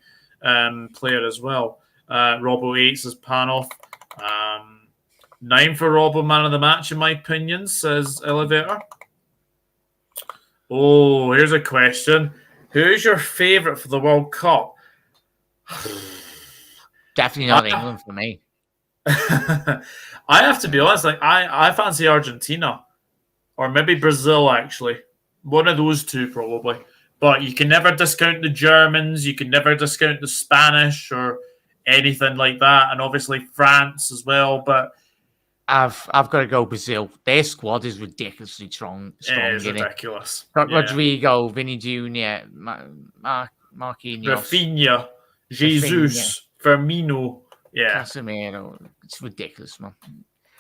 player as well. Robbo 8 says Panoff. 9 for Robbo, man of the match, in my opinion, says Elevator. Oh, here's a question. Who's your favourite for the World Cup? Definitely not England for me. I have to be honest, like I fancy Argentina. Or maybe Brazil, actually. One of those two, probably. But you can never discount the Germans. You can never discount the Spanish or anything like that. And obviously France as well. But I've got to go Brazil. Their squad is ridiculously strong. It is ridiculous. Got Rodrigo, Vinny Jr., Marquinhos, Rafinha, Jesus, Firmino. Yeah. Casemiro. It's ridiculous, man.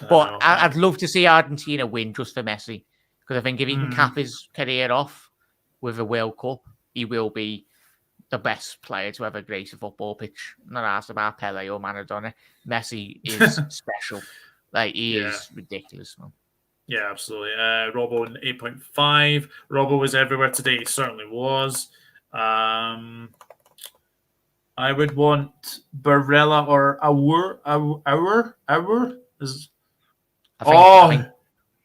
But I'd love to see Argentina win just for Messi. Because I think if he can cap his career off with a World Cup, he will be the best player to ever grace a football pitch. I'm not asked about Pele or Maradona. Messi is special. Like, he is ridiculous, man. Yeah, absolutely. Robbo 8.5. Robbo was everywhere today. He certainly was. I would want Barella or Auer. I think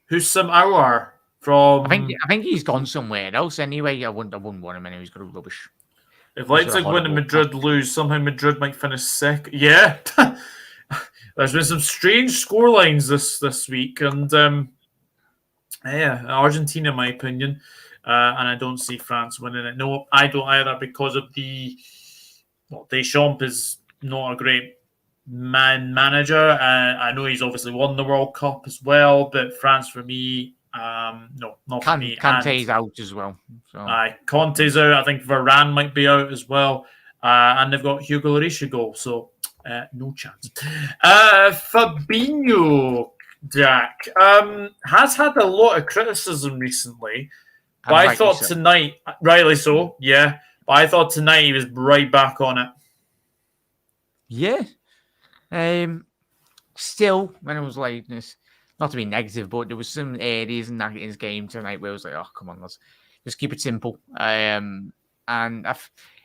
who's some Auer from? I think he's gone somewhere else anyway. I wouldn't want him anyway. He's got a rubbish. If Leipzig win and Madrid lose, somehow Madrid might finish second. Yeah. There's been some strange scorelines this week, and Argentina, in my opinion, and I don't see France winning it. No, I don't either because of Deschamps is not a great manager. I know he's obviously won the World Cup as well, but France for me, no, not for me. Kante's out as well. So. Conte's out. I think Varane might be out as well, and they've got Hugo Lloris goal, so. No chance. Fabinho, Jack, has had a lot of criticism recently. But I thought tonight, rightly so, yeah. But I thought tonight he was right back on it. Yeah. Still, when it was like this, not to be negative, but there was some areas in his game tonight where I was like, oh, come on, let's just keep it simple. And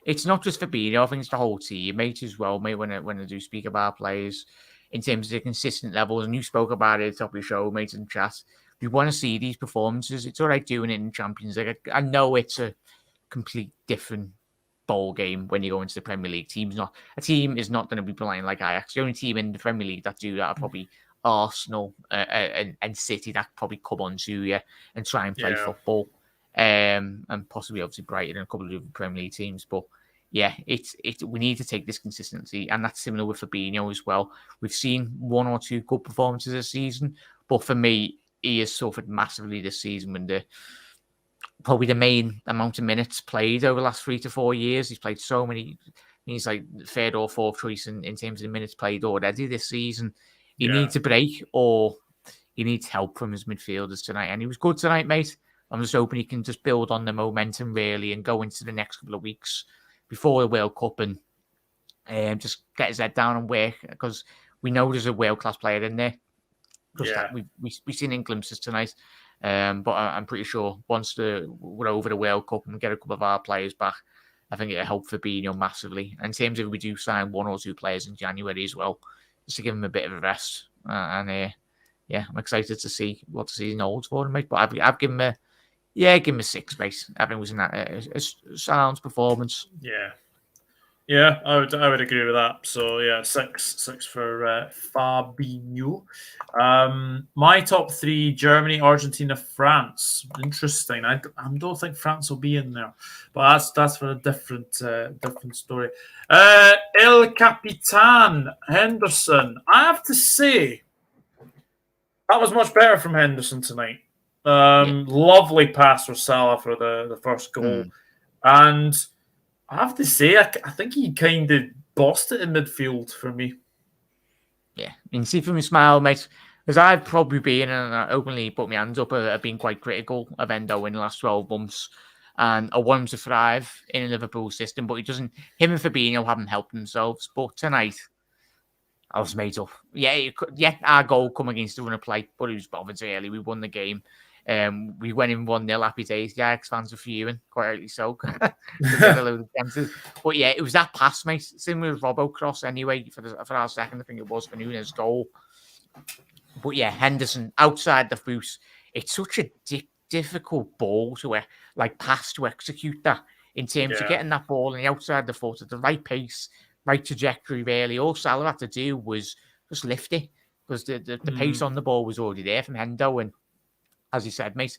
it's not just Fabinho, I think it's the whole team, mate, as well, mate, when I do speak about players in terms of the consistent levels, and you spoke about it at the top of the show, mate, in chat. We want to see these performances. It's all right doing it in Champions League. I know it's a complete different ball game when you go into the Premier League. A team is not going to be playing like Ajax. The only team in the Premier League that do that are probably Arsenal and City that probably come onto you and try and play football. And possibly obviously Brighton and a couple of different Premier League teams. But yeah, we need to take this consistency, and that's similar with Fabinho as well. We've seen one or two good performances this season, but for me, he has suffered massively this season when probably the main amount of minutes played over the last 3 to 4 years. He's played so many. He's like third or fourth choice in terms of the minutes played already this season. He needs a break, or he needs help from his midfielders tonight, and he was good tonight, mate. I'm just hoping he can just build on the momentum really and go into the next couple of weeks before the World Cup and just get his head down and work, because we know there's a world-class player in there. We've seen in glimpses tonight, but I'm pretty sure once we're over the World Cup and get a couple of our players back, I think it'll help Fabinho massively. And in terms of if we do sign one or two players in January as well, just to give him a bit of a rest. I'm excited to see what the season holds for him, mate. But I've given him give him a 6, mate. I think it was a sound performance. Yeah, I would agree with that. So yeah, 6 for Fabinho. My top 3: Germany, Argentina, France. Interesting. I don't think France will be in there, but that's for a different story. El Capitan Henderson. I have to say, that was much better from Henderson tonight. Lovely pass for Salah for the first goal, and I have to say, I think he kind of bossed it in midfield for me. Yeah, you can see from his smile, mate, because I've probably been, and I openly put my hands up, I've been quite critical of Endo in the last 12 months. And I want him to thrive in a Liverpool system, but he doesn't. Him and Fabinho haven't helped themselves. But tonight, I was made up. Yeah, our goal come against the run of play, but it was obviously early. We won the game. We went in 1-0, happy days. The Ajax fans were fuming, quite rightly so. They had a load of chances. But yeah, it was that pass, mate. Similar with Robbo cross anyway, for our second, I think it was, for Nunez goal. But yeah, Henderson, outside the boot, it's such a difficult ball to, pass to execute that, in terms of getting that ball on the outside the foot at the right pace, right trajectory, really. All Salah had to do was just lift it, because the pace on the ball was already there from Hendo. And as you said, mate,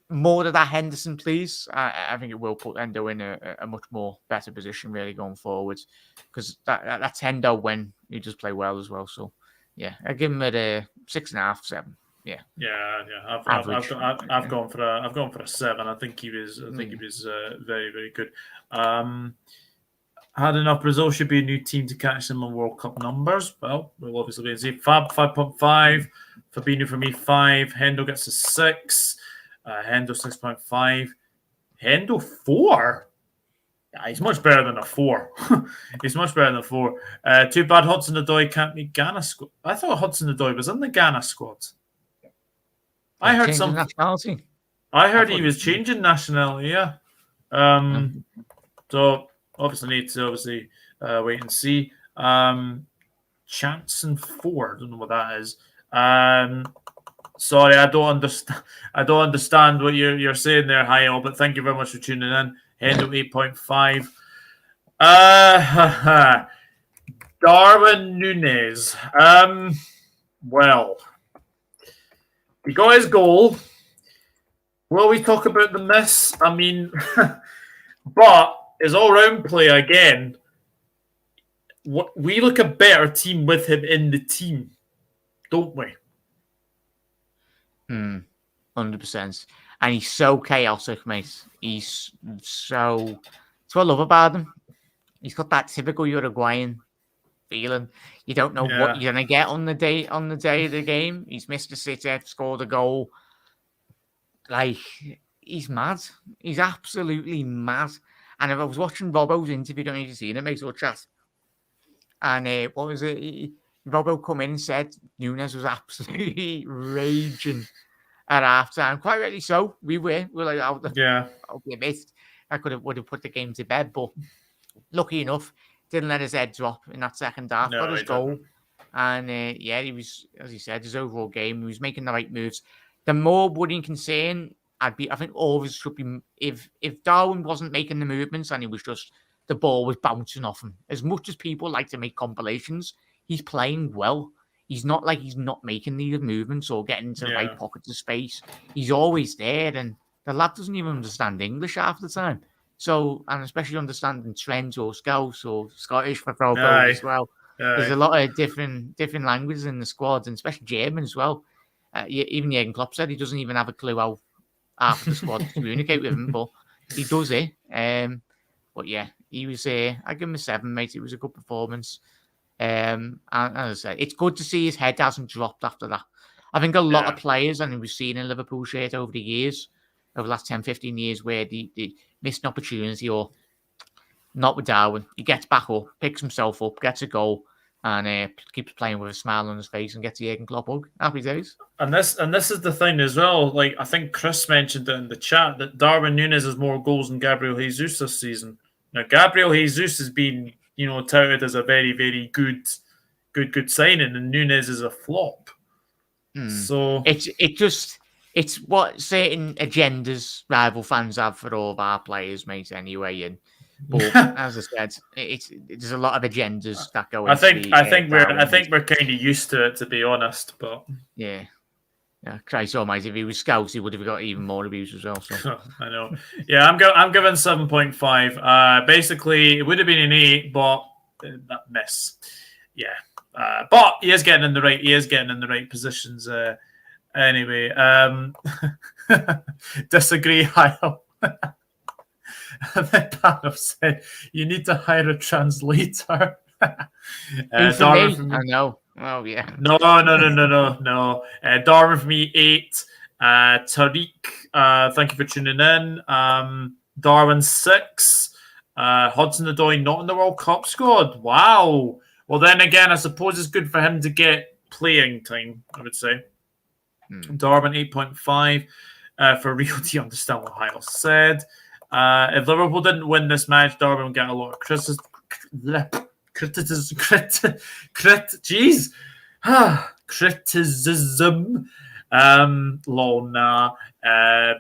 more of that Henderson, please. I think it will put Hendo in a much more better position, really, going forward, because that's Hendo when he does play well as well. So, yeah, I give him at a 6.5, 7. Yeah. I've gone for a 7. I think he was very, very good. Had enough. Brazil should be a new team to catch them on World Cup numbers. Well, we'll obviously be and see. Fab 5.5. Fabinho for me 5. Hendo gets a 6. Hendo 6.5. Hendo 4. Yeah, he's much better than a 4. He's much better than a 4. Too bad Hudson-Odoi can't meet Ghana squad. I thought Hudson-Odoi was in the Ghana squad. I heard some nationality. I heard he was changing nationality. Yeah. So obviously need to wait and see. Chance and 4. I don't know what that is. Sorry, I don't understand. I don't understand what you're saying there, Hayel. But thank you very much for tuning in. Hendo 8.5. Darwin Nuñez. Well, he got his goal. Will we talk about the miss? I mean, but his all-round play again. We look a better team with him in the team, don't we? 100%. And he's so chaotic, mate. He's so... That's what I love about him. He's got that typical Uruguayan feeling. You don't know what you're going to get on the day of the game. He's missed a sitter, scored a goal. Like, he's mad. He's absolutely mad. And if I was watching Robbo's interview, don't need to see it, mate, or chat. And what was it? Robbo come in and said Nunez was absolutely raging at halftime. Quite rightly so. We were like, I'll be missed. I would have put the game to bed, but lucky enough, didn't let his head drop in that second half. Got his goal. And he was, as he said, his overall game, he was making the right moves. The more worrying concern, I think all of us should be, if Darwin wasn't making the movements and he was just, the ball was bouncing off him. As much as people like to make compilations, he's playing well. He's not like he's not making these movements or getting into the right pockets of space. He's always there, and the lad doesn't even understand English half the time. So, and especially understanding Trent or Scouse or Scottish for Robo as well. There's a lot of different languages in the squad, and especially German as well. Even Jurgen Klopp said he doesn't even have a clue how half the squad communicate with him, but he does it. But yeah, he was. I give him a 7, mate. It was a good performance. And as I said, it's good to see his head hasn't dropped after that. I think a lot of players, and we've seen in Liverpool shirt over the years, over the last 10, 15 years, where they missed an opportunity or not with Darwin. He gets back up, picks himself up, gets a goal, and keeps playing with a smile on his face and gets the Jurgen Klopp hug. Happy days. And this is the thing as well. Like, I think Chris mentioned it in the chat that Darwin Nuñez has more goals than Gabriel Jesus this season. Now, Gabriel Jesus has been, touted as a very, very good signing, and Nunez is a flop. So it's what certain agendas rival fans have for all of our players, mate. Anyway, but as I said, there's a lot of agendas that go. I think we're kind of used to it, to be honest. But yeah. Christ almighty, if he was Scouts, he would have got even more abuse as well. So. I know. Yeah, I'm giving 7.5. Basically, it would have been an 8, but that miss. Yeah. But he is getting in the right positions. Anyway, disagree, Hyle. The fan have said you need to hire a translator. I know. Oh yeah. No. Darwin for me 8. Tariq, thank you for tuning in. Darwin 6. Hudson-Odoi not in the World Cup squad. Wow. Well, then again, I suppose it's good for him to get playing time, I would say. Darwin 8.5. For Rio, do you understand what Heil said? If Liverpool didn't win this match, Darwin would get a lot of criticism. Criticism. Lol, nah.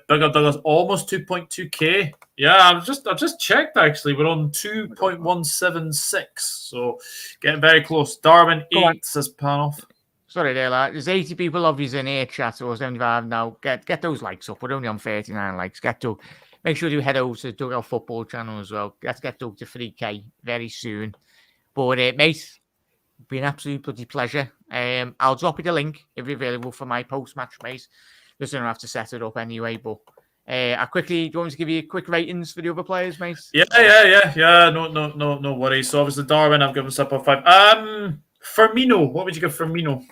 Big up Douglas, almost 2.2k. Yeah, I've just checked actually. We're on 2.176, so getting very close. Darwin 8 says Panoff. Sorry there, lad. There's 80 people obviously in here chat, so 75 now. Get those likes up. We're only on 39 likes. Make sure you head over to Dugout Football channel as well. Let's get Doug to 3k very soon. But mate, been an absolute bloody pleasure. I'll drop you the link if you're available for my post-match, mate. Just don't have to set it up anyway. But do you want me to give you quick ratings for the other players, mate? Yeah. No worries. So obviously Darwin, I've given 7.5. Firmino, what would you give Firmino?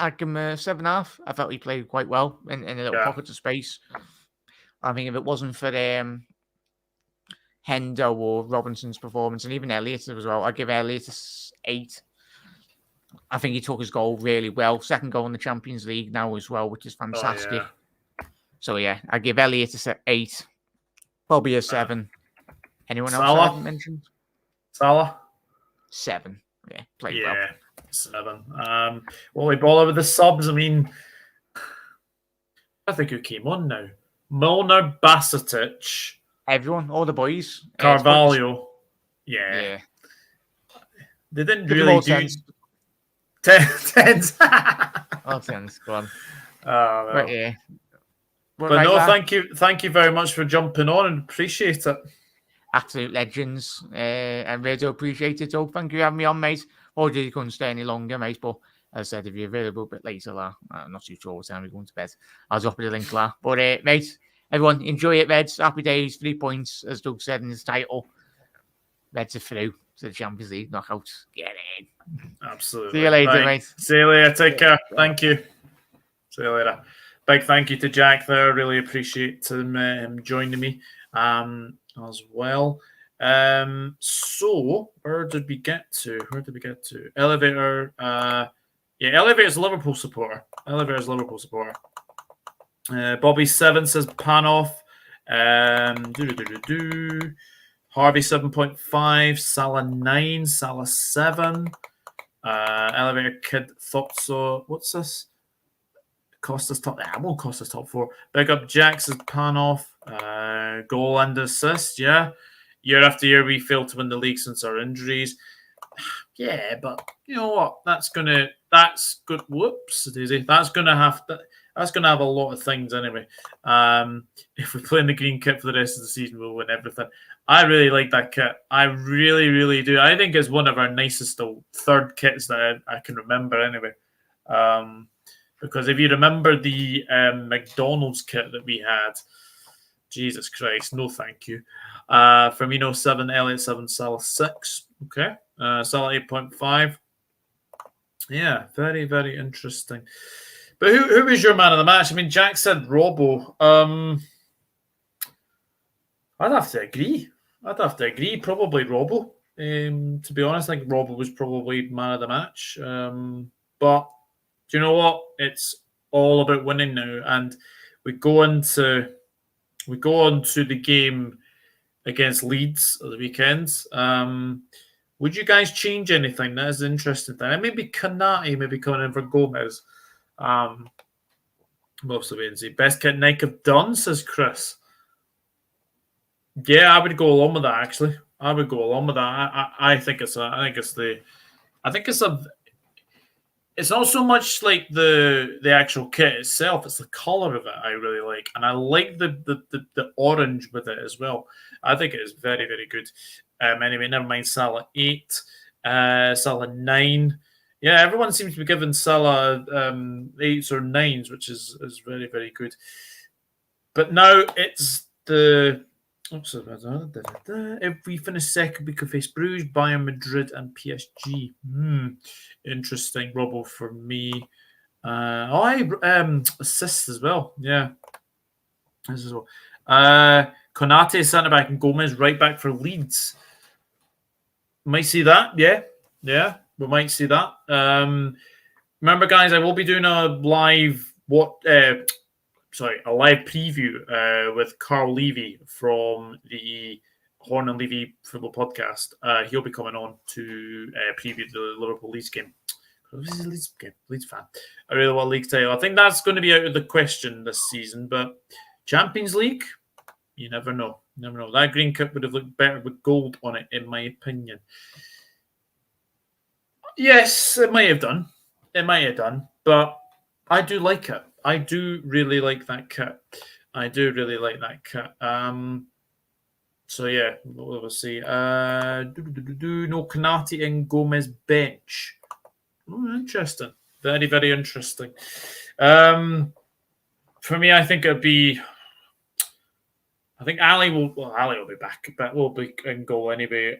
I'd give him a 7.5. I felt he played quite well in a little pocket of space. I think if it wasn't for Hendo or Robinson's performance, and even Elliott as well, I'd give Elliott 8. I think he took his goal really well. Second goal in the Champions League now as well, which is fantastic. So yeah, I'd give Elliott a 8. Probably a 7. Anyone else I haven't mentioned? Salah? 7. Yeah, played well. 7. Well, we ball over the subs. I mean, I think who came on now? Milner, Basetic. Everyone, all the boys. Carvalho. Yeah. They didn't really do... 10s. All 10s, go on. Well. But yeah. But right, no, thank you very much for jumping on and appreciate it. Absolute legends. And really do appreciate it. So thank you for having me on, mate. Or did you couldn't stay any longer, mate? But as I said, if you're available a bit later, I'm not too sure what time we're going to bed. I'll drop you the link, But mate, everyone, enjoy it, Reds. Happy days, 3 points, as Doug said in his title. Reds are through to the Champions League knockouts. Get in. Absolutely. See you later, mate. See you later. Take care. Thank you. See you later. Big thank you to Jack there. Really appreciate him joining me as well. So where did we get to? Elevator. Elevator's a Liverpool supporter. Bobby 7 says Panoff. Harvey 7.5. Salah 9. Salah 7. Elevator Kid thought so. What's this? Costa's top. I won't cost us top 4. Big up Jack says Panoff. Goal and assist. Yeah. Year after year, we fail to win the league since our injuries. Yeah, but you know what? That's good. Whoops, Daisy. That's gonna have a lot of things anyway. If we play in the green kit for the rest of the season, we'll win everything. I really like that kit. I really, really do. I think it's one of our nicest third kits that I can remember anyway. Because if you remember the McDonald's kit that we had, Jesus Christ, no thank you. Firmino 7, Elliott 7, Salah 6. Okay. Salah 8.5. Yeah, very, very interesting. But who was your man of the match? I mean, Jack said Robbo. I'd have to agree. Probably Robbo. To be honest, I think Robbo was probably man of the match. But do you know what? It's all about winning now. And we go on to the game against Leeds at the weekend. Would you guys change anything? That is an interesting thing. Maybe Kanate maybe coming in for Gomez. Mostly wait and see. Best kit Nike have done, says Chris. Yeah, I would go along with that. Actually, I would go along with that. I think it's not so much like the actual kit itself; it's the color of it I really like, and I like the orange with it as well. I think it is very, very good. Anyway, never mind. Salah 8, Salah 9. Yeah, everyone seems to be giving Salah 8s or 9s, which is very, very good. But now it's the. If we finish second, we could face Bruges, Bayern, Madrid, and PSG. Interesting. Robbo for me. Assists as well. Yeah. This as well. Konate centre back and Gomez right back for Leeds. Might see that. Yeah. We might see that. Remember, guys, I will be doing a live a live preview with Carl Levy from the Horn and Levy Football Podcast. He'll be coming on to preview the Liverpool Leeds game. Leeds fan. I really want league title. I think that's going to be out of the question this season, but Champions League, you never know. That green kit would have looked better with gold on it, in my opinion. Yes, it might have done. But I do like it. I do really like that kit. So yeah, we'll see. No Konate and Gomez bench. Oh, interesting. Very, very interesting. For me, I think it'd be. I think Ali will be back, but will be in goal anyway.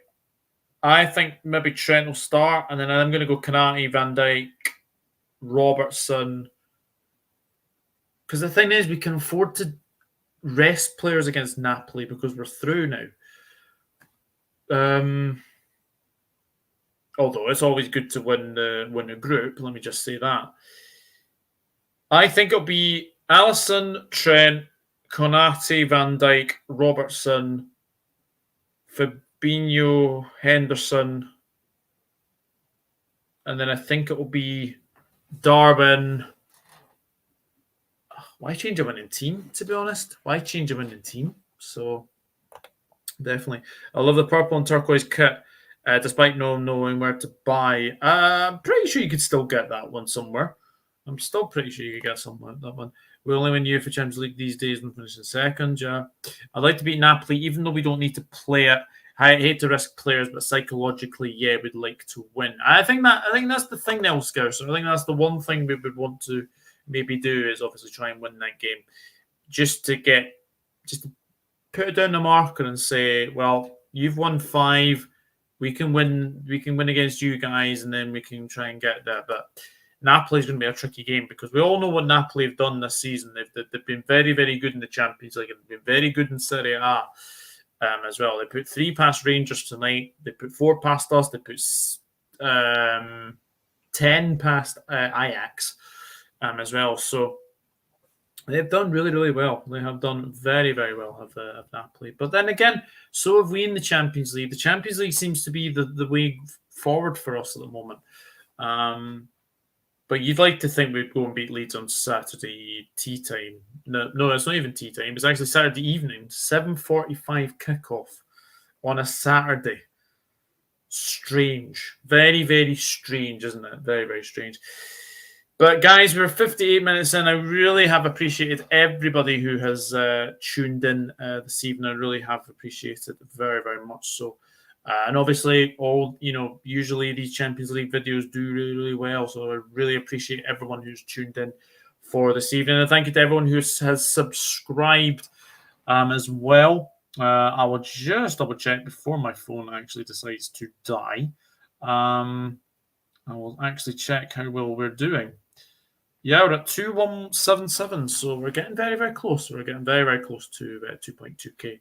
I think maybe Trent will start, and then I'm going to go Konate, Van Dijk, Robertson. Because the thing is, we can afford to rest players against Napoli because we're through now. Although it's always good to win a group, let me just say that. I think it'll be Alisson, Trent, Konate, Van Dijk, Robertson, Fabinho, Henderson, and then I think it will be Darwin. Why change a winning team, to be honest? So, definitely. I love the purple and turquoise kit, despite no knowing where to buy. I'm pretty sure you could still get that one somewhere. I'm still pretty sure you could get that one. We only win Uefa Champions League these days and finish in second, yeah. I'd like to beat Napoli, even though we don't need to play it. I hate to risk players, but psychologically, yeah, we'd like to win. I think that's the thing now, Scouser. I think that's the one thing we would want to maybe do is obviously try and win that game, just to put it down the marker and say, well, you've won 5, we can win against you guys, and then we can try and get there. But Napoli's going to be a tricky game because we all know what Napoli have done this season. They've been very, very good in the Champions League and been very good in Serie A as well. They put 3 past Rangers tonight. They put 4 past us. They put 10 past Ajax as well. So they've done really, really well. They have done very, very well of Napoli. But then again, so have we in the Champions League. The Champions League seems to be the way forward for us at the moment. But you'd like to think we'd go and beat Leeds on Saturday tea time. No, it's not even tea time. It's actually Saturday evening, 7:45 kickoff on a Saturday. Strange. Very, very strange, isn't it? Very, very strange. But guys, we're 58 minutes in. I really have appreciated everybody who has tuned in this evening. I really have appreciated it very, very much so. And obviously, usually these Champions League videos do really, really well. So I really appreciate everyone who's tuned in for this evening. And thank you to everyone who has subscribed as well. I will just double check before my phone actually decides to die. I will actually check how well we're doing. Yeah, we're at 2177, so we're getting very, very close. We're getting very, very close to 2.2k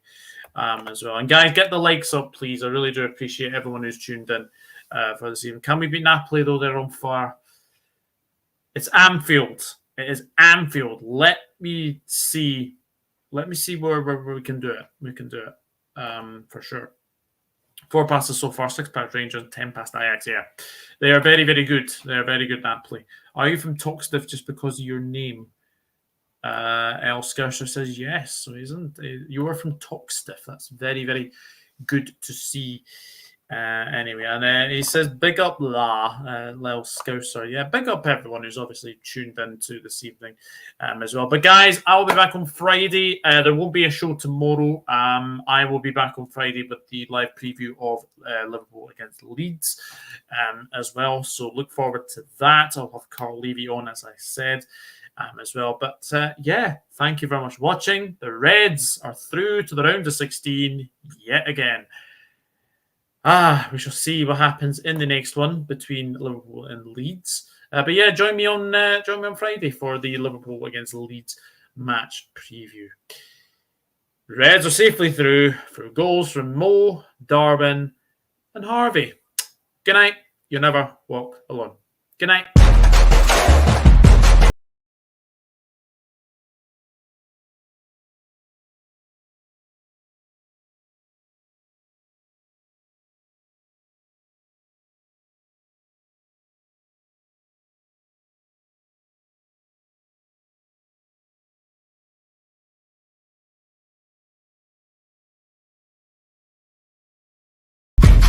as well. And guys, get the likes up, please. I really do appreciate everyone who's tuned in for this evening. Can we beat Napoli, though? They're on fire. It's Anfield. It is Anfield. Let me see where we can do it. We can do it for sure. 4 passes so far, 6 past Rangers, 10 past Ajax. Yeah, they are very, very good. They are very good, Napoli. Are you from Toxtiff just because of your name? El Scousher says yes. So isn't you are from Toxtiff? That's very, very good to see. Anyway, and he says big up Lel Scouser. Yeah, big up everyone who's obviously tuned into this evening as well. But guys, I will be back on Friday. There won't be a show tomorrow. I will be back on Friday with the live preview of Liverpool against Leeds as well. So look forward to that. I'll have Carl Levy on, as I said, as well. But yeah, thank you very much for watching. The Reds are through to the round of 16 yet again. We shall see what happens in the next one between Liverpool and Leeds. But yeah, join me on Friday for the Liverpool against Leeds match preview. Reds are safely through goals from Mo, Darwin, and Harvey. Good night. You never walk alone. Good night.